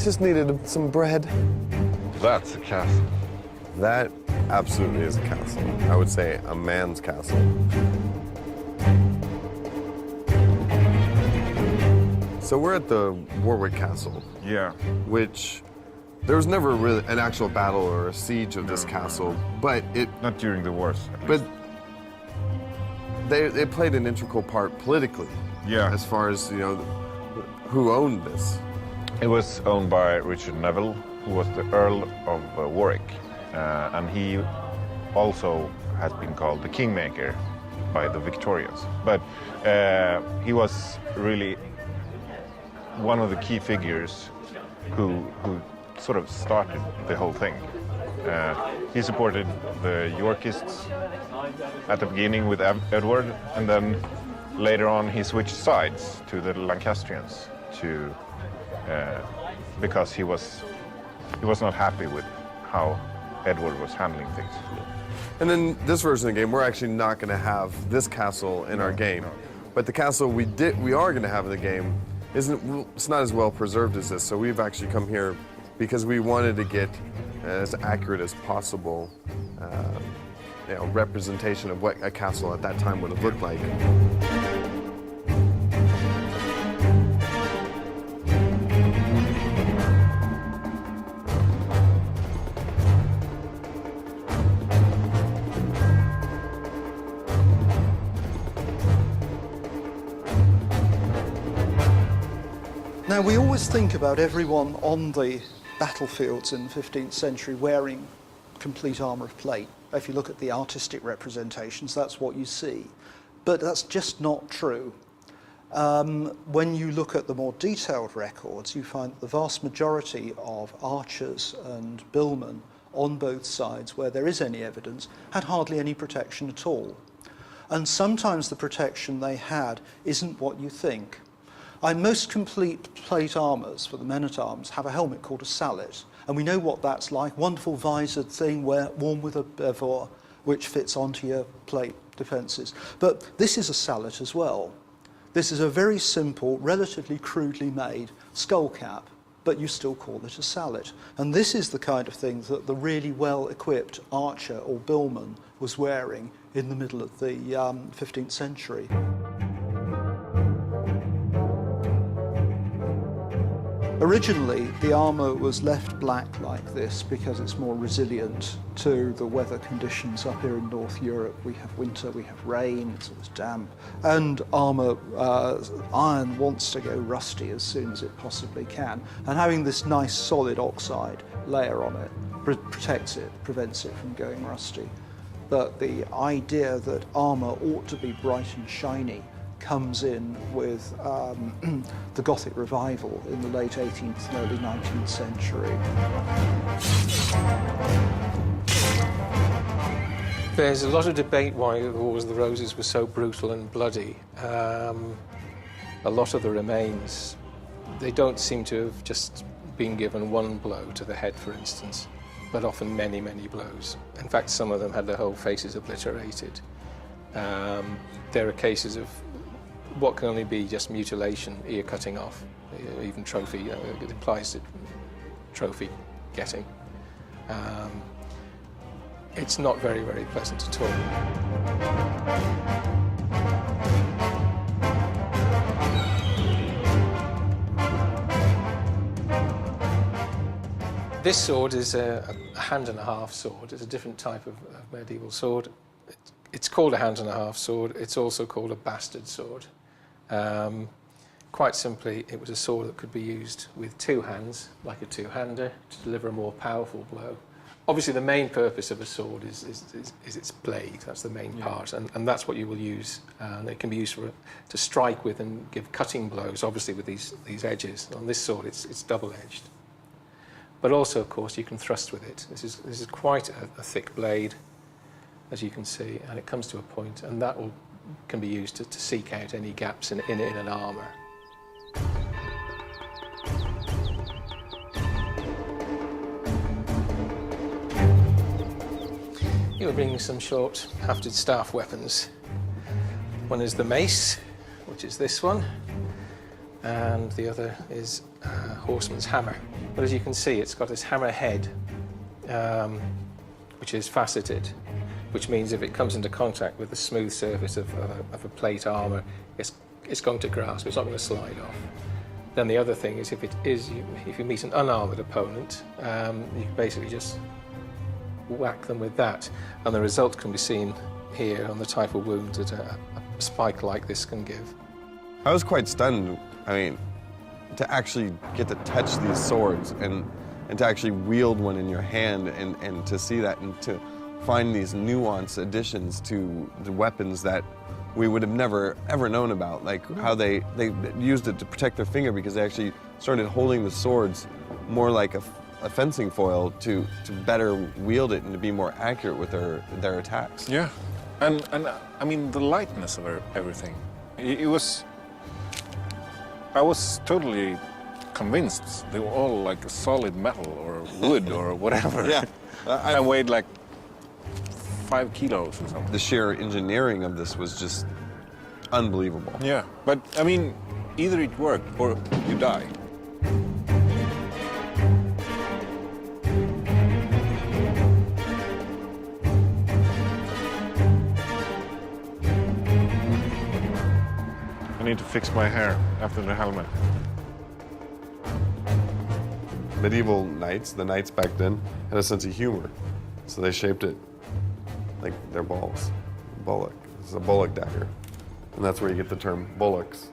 just needed some bread. That's a castle. That absolutely is a castle. I would say a man's castle. So we're at the Warwick Castle. Yeah. Which there was never really an actual battle or a siege of this castle, but it... Not during the wars. But they played an integral part politically. Yeah. As far as, you know, who owned this. It was owned by Richard Neville, who was the Earl of Warwick. And he also has been called the Kingmaker by the Victorians. But he was really one of the key figures who sort of started the whole thing. He supported the Yorkists at the beginning with Edward, and then later on he switched sides to the Lancastrians because he was not happy with how Edward was handling things. And then this version of the game, we're actually not going to have this castle in our game. No. But the castle we are going to have in the game it's not as well preserved as this. So we've actually come here because we wanted to get as accurate as possible representation of what a castle at that time would have looked like. Now, we always think about everyone on the battlefields in the 15th century wearing complete armour of plate. If you look at the artistic representations, that's what you see. But that's just not true. When you look at the more detailed records, you find that the vast majority of archers and billmen on both sides, where there is any evidence, had hardly any protection at all. And sometimes the protection they had isn't what you think. Most complete plate armours for the men-at-arms have a helmet called a sallet, and we know what that's like, wonderful visored thing worn with a bevor which fits onto your plate defences. But this is a sallet as well. This is a very simple, relatively crudely made skull cap, but you still call it a sallet. And this is the kind of thing that the really well-equipped archer or billman was wearing in the middle of the 15th century. Originally, the armour was left black like this because it's more resilient to the weather conditions up here in North Europe. We have winter, we have rain, it's always damp, and armour, iron wants to go rusty as soon as it possibly can. And having this nice solid oxide layer on it protects it, prevents it from going rusty. But the idea that armour ought to be bright and shiny comes in with the Gothic revival in the late 18th and early 19th century. There's a lot of debate why the Wars of the Roses were so brutal and bloody. A lot of the remains, they don't seem to have just been given one blow to the head, for instance, but often many, many blows. In fact, some of them had their whole faces obliterated. There are cases of what can only be just mutilation, ear cutting off, even trophy, it implies that trophy getting. It's not very, very pleasant at all. This sword is a hand-and-a-half sword. It's a different type of medieval sword. It's called a hand-and-a-half sword. It's also called a bastard sword. Quite simply, it was a sword that could be used with two hands, like a two-hander, to deliver a more powerful blow. Obviously, the main purpose of a sword is its blade. That's the main part, and that's what you will use. It can be used to strike with and give cutting blows, obviously with these edges. On this sword, it's double-edged. But also, of course, you can thrust with it. This is quite a thick blade, as you can see, and it comes to a point, and that can be used to seek out any gaps in an armour. Here we're bringing some short hafted staff weapons. One is the mace, which is this one, and the other is horseman's hammer. But as you can see, it's got this hammer head, which is faceted, which means if it comes into contact with the smooth surface of a plate armour, it's going to grasp, it's not going to slide off. Then the other thing is, if you meet an unarmoured opponent, you basically just whack them with that, and the result can be seen here on the type of wound that a spike like this can give. I was quite stunned. I mean, to actually get to touch these swords and to actually wield one in your hand and to see that and to find these nuanced additions to the weapons that we would have never ever known about, like how they used it to protect their finger because they actually started holding the swords more like a fencing foil to better wield it and to be more accurate with their attacks. Yeah, and I mean the lightness of everything. It was. I was totally convinced they were all like solid metal or wood or whatever. Yeah, I weighed like 5 kilos or something. The sheer engineering of this was just unbelievable. Yeah, but I mean, either it worked or you die. I need to fix my hair after the helmet. Medieval knights, the knights back then, had a sense of humor, so they shaped it like their balls. Bullock. This is a bullock dagger, and that's where you get the term bullocks.